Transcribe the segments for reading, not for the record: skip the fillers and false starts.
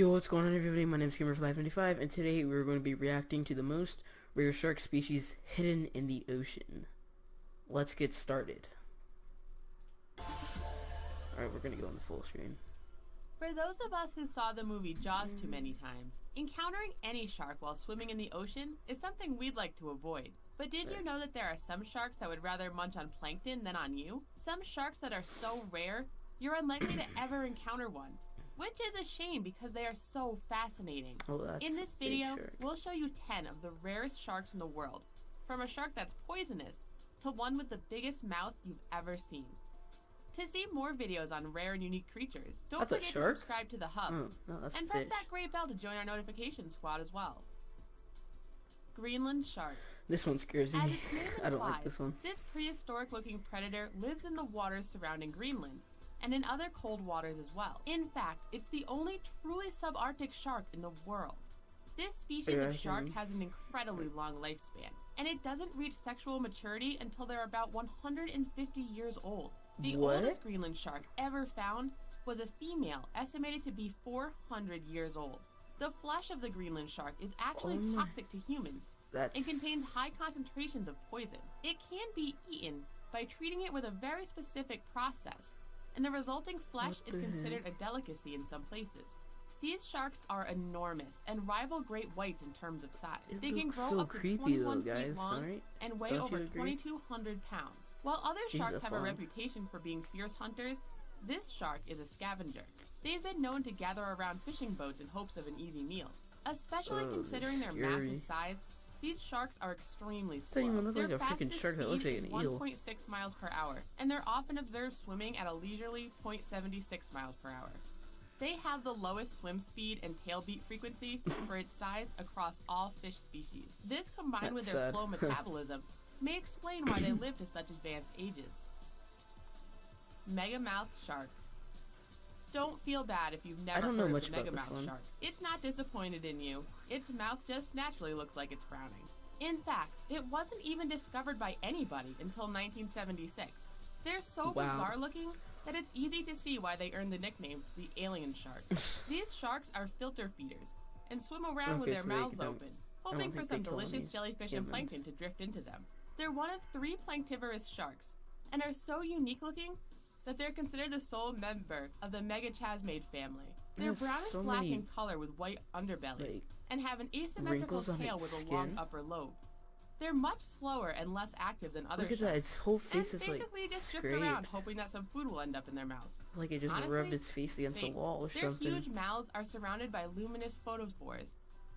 Yo, what's going on everybody? My name is Gamer595 and today we're going to be reacting to the most rare shark species hidden in the ocean. Let's get started. Alright, we're going to go on the full screen. For those of us who saw the movie Jaws too many times, encountering any shark while swimming in the ocean is something we'd like to avoid. But did you know that there are some sharks that would rather munch on plankton than on you? Some sharks that are so rare, you're unlikely to ever encounter one. Which is a shame because they are so fascinating. In this video, we'll show you 10 of the rarest sharks in the world, from a shark that's poisonous to one with the biggest mouth you've ever seen. To see more videos on rare and unique creatures, don't forget to subscribe to TheHUB and press that gray bell to join our notification squad as well. Greenland shark. This one scares me. I don't like this one. This prehistoric looking predator lives in the waters surrounding Greenland, and in other cold waters as well. In fact, it's the only truly subarctic shark in the world. This species of shark has an incredibly long lifespan, and it doesn't reach sexual maturity until they're about 150 years old. The oldest Greenland shark ever found was a female estimated to be 400 years old. The flesh of the Greenland shark is actually toxic to humans and contains high concentrations of poison. It can be eaten by treating it with a very specific process, and the resulting flesh is considered a delicacy in some places. These sharks are enormous and rival great whites in terms of size. They can grow up to 21 feet long and weigh over 2,200 pounds. While other sharks have a reputation for being fierce hunters, this shark is a scavenger. They've been known to gather around fishing boats in hopes of an easy meal. Especially considering their massive size, these sharks are extremely slow. Doesn't even look like a freaking shark. That looks like an eel. 1.6 miles per hour, and they're often observed swimming at a leisurely 0.76 miles per hour. They have the lowest swim speed and tail beat frequency for its size across all fish species. This, combined with their slow metabolism, may explain why they live to such advanced ages. Megamouth shark. Don't feel bad if you've never heard of the megamouth shark. It's not disappointed in you. Its mouth just naturally looks like it's frowning. In fact, it wasn't even discovered by anybody until 1976. They're so bizarre looking that it's easy to see why they earned the nickname the alien shark. These sharks are filter feeders and swim around with their mouths open, hoping for some delicious jellyfish and plankton to drift into them. They're one of 3 planktivorous sharks and are so unique looking that they're considered the sole member of the Megachasmade family. They're brownish black in color with white underbellies and have an asymmetrical tail with a long upper lobe. They're much slower and less active than other sharks. Look at that, its whole face is like basically just drift around hoping that some food will end up in their mouth. Like it just rubbed its face against the wall or something. Their huge mouths are surrounded by luminous photophores,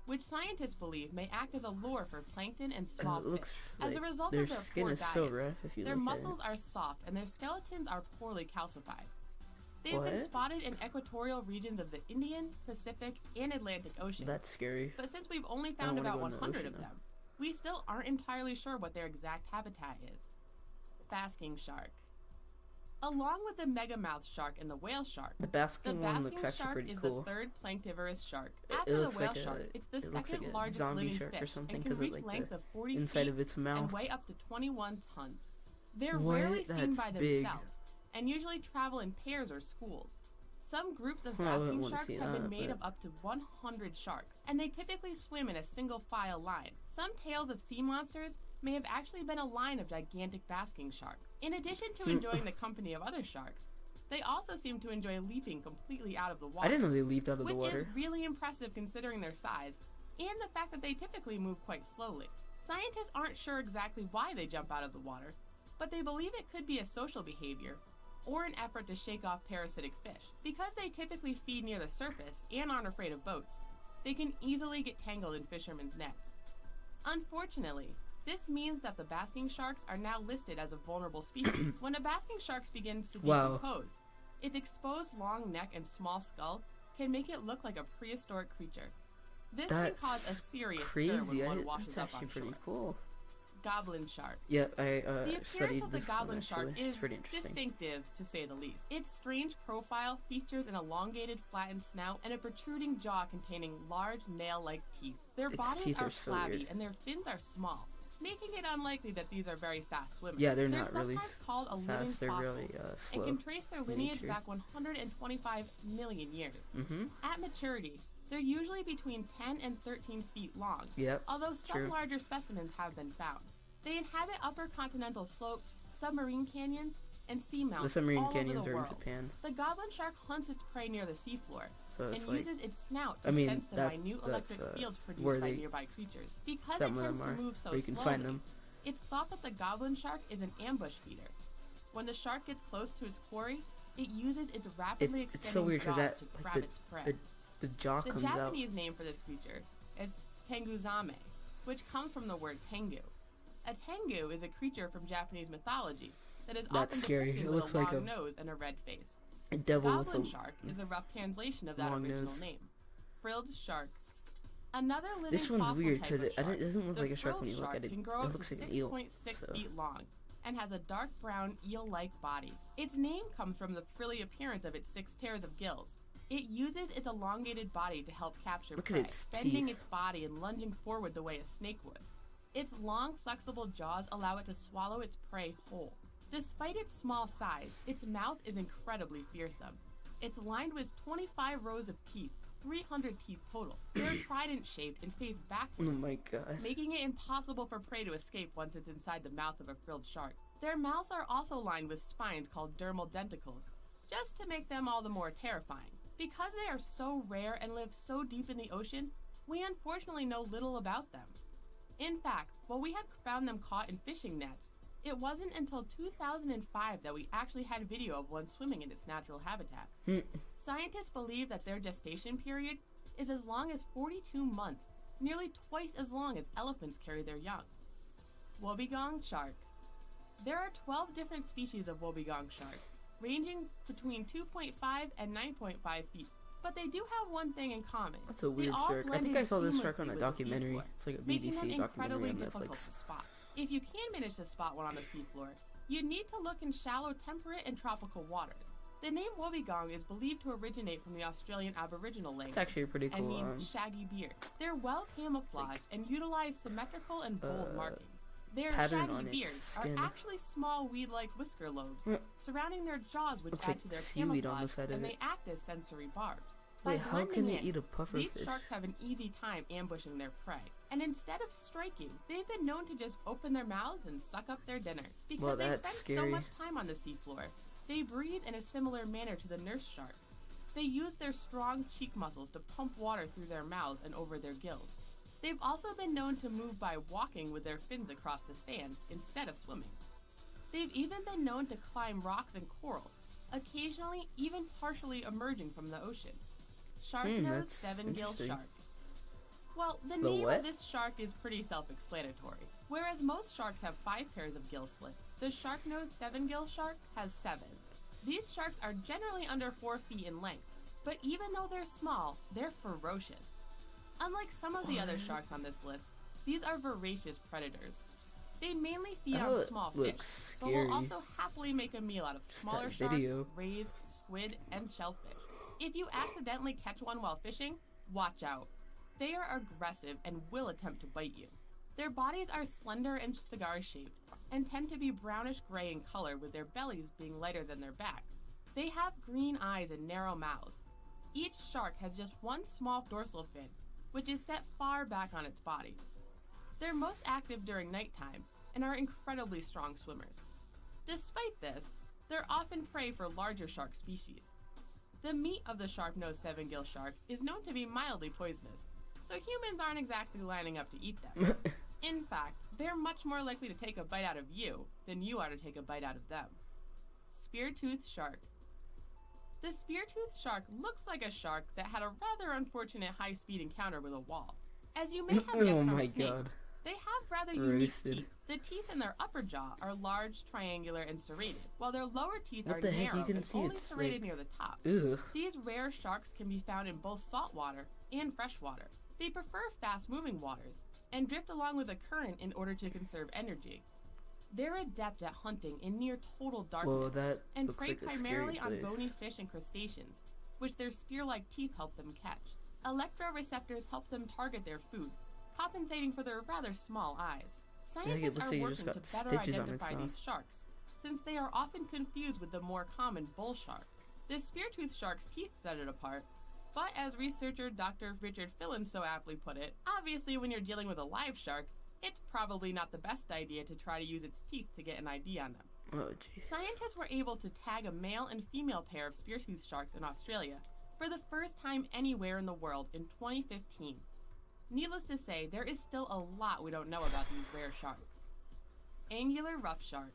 which scientists believe may act as a lure for plankton and small fish. As a result of their poor diets, their muscles are soft and their skeletons are poorly calcified. They've been spotted in equatorial regions of the Indian, Pacific, and Atlantic Oceans. That's scary. But since we've only found about 100 of them, we still aren't entirely sure what their exact habitat is. Basking shark. Along with the megamouth shark and the whale shark, the basking one looks actually pretty cool. Is the third planktivorous shark. After the whale shark, it's the second largest living fish and can reach lengths of 40 feet of its mouth and weigh up to 21 tons. They're rarely seen by themselves and usually travel in pairs or schools. Some groups of basking sharks have been made of up to 100 sharks, and they typically swim in a single file line. Some tales of sea monsters may have actually been a line of gigantic basking sharks. In addition to enjoying the company of other sharks, they also seem to enjoy leaping completely out of the water. I didn't know they leaped out of the water. Which is really impressive considering their size, and the fact that they typically move quite slowly. Scientists aren't sure exactly why they jump out of the water, but they believe it could be a social behavior, or an effort to shake off parasitic fish. Because they typically feed near the surface and aren't afraid of boats, they can easily get tangled in fishermen's nets. Unfortunately, this means that the basking sharks are now listed as a vulnerable species. When a basking shark begins to decompose, its exposed long neck and small skull can make it look like a prehistoric creature. This can cause a serious stir when one washes up on shore. Pretty cool. Goblin shark. Yeah, I studied this one. The goblin shark is distinctive, to say the least. Its strange profile features an elongated, flattened snout and a protruding jaw containing large, nail-like teeth. Their bodies are flabby and their fins are small, making it unlikely that these are very fast swimmers. Yeah, they're not really called a fast. They're really slow. And can trace their lineage back 125 million years. At maturity, They're usually between 10 and 13 feet long, Yep, although some true. larger specimens have been found. They inhabit upper continental slopes, submarine canyons, and seamounts The submarine all canyons over the are in world. Japan. The goblin shark hunts its prey near the seafloor So and it's like, uses its snout to I mean, sense the minute electric fields where produced by they- nearby creatures. Because some it of tends them to are, move so where you can slowly, find them. it's thought that the goblin shark is an ambush feeder. When the shark gets close to its quarry, it uses its rapidly It's so extending weird because jaws that, to like, grab its prey. the jaw The comes out. Japanese name for this creature is tenguzame, which comes from the word tengu. A tengu is a creature from Japanese mythology that is That's often scary. depicted It with looks a like long a nose and a red face. A devil with Goblin a shark is a rough translation of that long original nose. name. Frilled shark. Another living This one's fossil weird type because of shark, it doesn't look the like a shark when frilled you look at it. can grow It up looks to like an eel. 6.6 So. feet long and has a dark brown eel-like body. Its name comes from the frilly appearance of its 6 pairs of gills. It uses its elongated body to help capture Look at prey, its bending teeth. its body and lunging forward the way a snake would. Its long, flexible jaws allow it to swallow its prey whole. Despite its small size, its mouth is incredibly fearsome. It's lined with 25 rows of teeth, 300 teeth total. They're trident-shaped and face Oh backwards, my god. making it impossible for prey to escape once it's inside the mouth of a frilled shark. Their mouths are also lined with spines called dermal denticles, just to make them all the more terrifying. Because they are so rare and live so deep in the ocean, we unfortunately know little about them. In fact, while we had found them caught in fishing nets, it wasn't until 2005 that we actually had video of one swimming in its natural habitat. Scientists believe that their gestation period is as long as 42 months, nearly twice as long as elephants carry their young. Wobbegong shark. There are 12 different species of wobbegong shark, ranging between 2.5 and 9.5 feet. But they do have one thing in common. That's a weird all shark. I blend think in I saw this shark on seamlessly a with the documentary. seafloor, It's like a making them BBC documentary incredibly on difficult Netflix. to spot. If you can manage to spot one on the seafloor, you need to look in shallow temperate and tropical waters. The name wobbegong is believed to originate from the Australian Aboriginal language It's actually a pretty and cool means shaggy beard. They're well camouflaged and utilize symmetrical and bold markings. Their pattern shaggy on its beards are skin. actually small weed-like whisker lobes surrounding their jaws, which Looks add like to their seaweed on the camouflage, side of and it. they act as sensory barbs. By Wait, how can blending they in, eat a puffer these fish? sharks have an easy time ambushing their prey. And instead of striking, they've been known to just open their mouths and suck up their dinner. Because Well, they that's spend so scary. much time on the seafloor, they breathe in a similar manner to the nurse shark. They use their strong cheek muscles to pump water through their mouths and over their gills. They've also been known to move by walking with their fins across the sand instead of swimming. They've even been known to climb rocks and coral, occasionally even partially emerging from the ocean. Shark-nosed that's seven-gill interesting. shark. Well, the The name what? of this shark is pretty self-explanatory. Whereas most sharks have 5 pairs of gill slits, the shark-nosed seven-gill shark has 7. These sharks are generally under 4 feet in length, but even though they're small, they're ferocious. Unlike some of the other sharks on this list, these are voracious predators. They mainly feed That on small fish, looks but will scary. also happily make a meal out of Just smaller that sharks, video. rays, squid, and shellfish. If you accidentally catch one while fishing, watch out. They are aggressive and will attempt to bite you. Their bodies are slender and cigar-shaped, and tend to be brownish-gray in color, with their bellies being lighter than their backs. They have green eyes and narrow mouths. Each shark has just one small dorsal fin, which is set far back on its body. They're most active during nighttime, and are incredibly strong swimmers. Despite this, they're often prey for larger shark species. The meat of the sharp-nosed seven-gill shark is known to be mildly poisonous, so humans aren't exactly lining up to eat them. In fact, they're much more likely to take a bite out of you than you are to take a bite out of them. Spear-toothed shark. The spear-toothed shark looks like a shark that had a rather unfortunate high-speed encounter with a wall. As you may have guessed Oh from my its name, god. they have rather unique Roasted. teeth. The teeth in their upper jaw are large, triangular, and serrated, while their lower teeth What are the heck? You narrow can and see only it's, serrated like- near the top. Ugh. These rare sharks can be found in both saltwater and freshwater. They prefer fast-moving waters and drift along with the current in order to conserve energy. They're adept at hunting in near total darkness Whoa, that and looks prey like a primarily scary on place. bony fish and crustaceans, which their spear-like teeth help them catch. Electroreceptors help them target their food, compensating for their rather small eyes. Scientists looks are like you working just to got better stitches on its identify mouth. these sharks, since they are often confused with the more common bull shark. The spear-toothed shark's teeth set it apart, But as researcher Dr. Richard Fillon so aptly put it, obviously when you're dealing with a live shark, it's probably not the best idea to try to use its teeth to get an ID on them. Oh, geez. Scientists were able to tag a male and female pair of speartooth sharks in Australia for the first time anywhere in the world in 2015. Needless to say, there is still a lot we don't know about these rare sharks. Angular rough shark.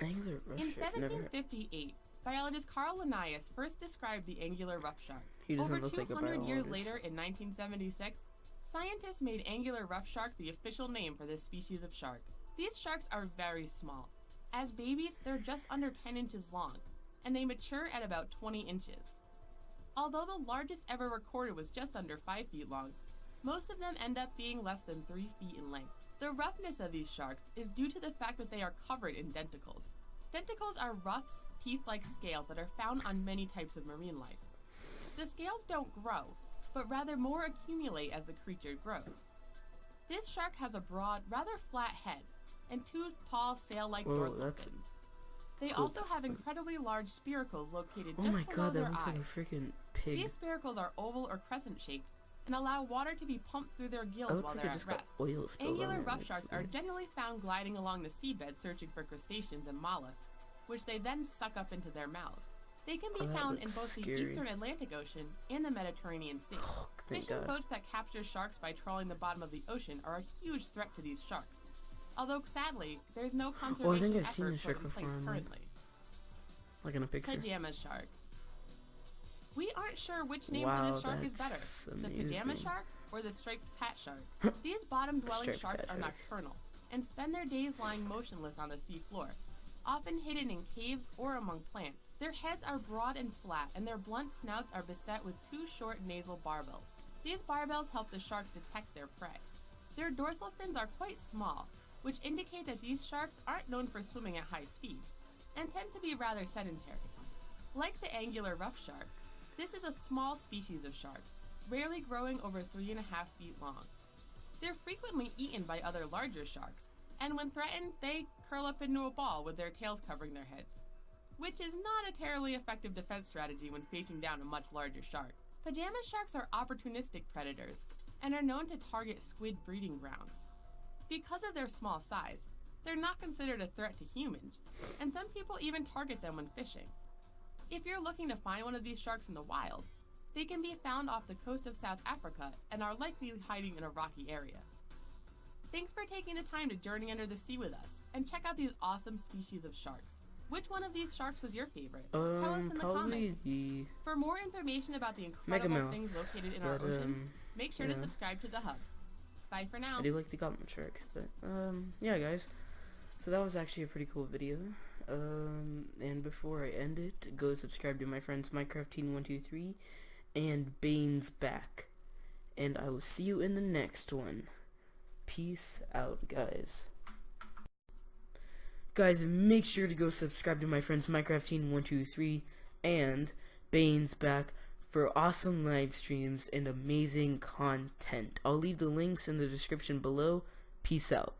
Angular rough In shark. 1758, biologist Carl Linnaeus first described the angular rough shark. He doesn't Over look like a 200 years biologist. later, in 1976, scientists made angular rough shark the official name for this species of shark. These sharks are very small. As babies, they're just under 10 inches long, and they mature at about 20 inches. Although the largest ever recorded was just under 5 feet long, most of them end up being less than 3 feet in length. The roughness of these sharks is due to the fact that they are covered in denticles. Denticles are rough, teeth-like scales that are found on many types of marine life. The scales don't grow, but rather more accumulate as the creature grows. This shark has a broad, rather flat head, and 2 tall sail-like dorsal fins. They also have incredibly large spiracles located just below their eyes. Oh my god, that looks like a freaking pig. These spiracles are oval or crescent-shaped and allow water to be pumped through their gills while they're at rest. Angular rough sharks are generally found gliding along the seabed searching for crustaceans and mollusks, which they then suck up into their mouths. They can be found in both the eastern Atlantic Ocean and the Mediterranean Sea. Fishing boats that capture sharks by trawling the bottom of the ocean are a huge threat to these sharks. Although sadly, there's no conservation effort put in place currently. Like in a picture. Pajama shark. We aren't sure which name for this shark is better, the pajama shark or the striped pat shark. These bottom-dwelling sharks are nocturnal and spend their days lying motionless on the sea floor, often hidden in caves or among plants. Their heads are broad and flat, and their blunt snouts are beset with 2 short nasal barbels. These barbels help the sharks detect their prey. Their dorsal fins are quite small, which indicate that these sharks aren't known for swimming at high speeds, and tend to be rather sedentary. Like the angular rough shark, this is a small species of shark, rarely growing over 3.5 feet long. They're frequently eaten by other larger sharks, and when threatened, they curl up into a ball with their tails covering their heads, which is not a terribly effective defense strategy when facing down a much larger shark. Pajama sharks are opportunistic predators and are known to target squid breeding grounds. Because of their small size, they're not considered a threat to humans, and some people even target them when fishing. If you're looking to find one of these sharks in the wild, they can be found off the coast of South Africa and are likely hiding in a rocky area. Thanks for taking the time to journey under the sea with us and check out these awesome species of sharks. Which one of these sharks was your favorite? Tell us in the comments. For more information about the incredible things located in our oceans, make sure to subscribe to TheHUB. Bye for now. I do like the goblin shark, but yeah guys, so that was actually a pretty cool video. And before I end it, go subscribe to my friends Minecraft Teen 123 and Bane's Back, and I will see you in the next one. Peace out, guys. Guys, make sure to go subscribe to my friends Minecraft Teen 123 and Bane's Back for awesome live streams and amazing content. I'll leave the links in the description below. Peace out.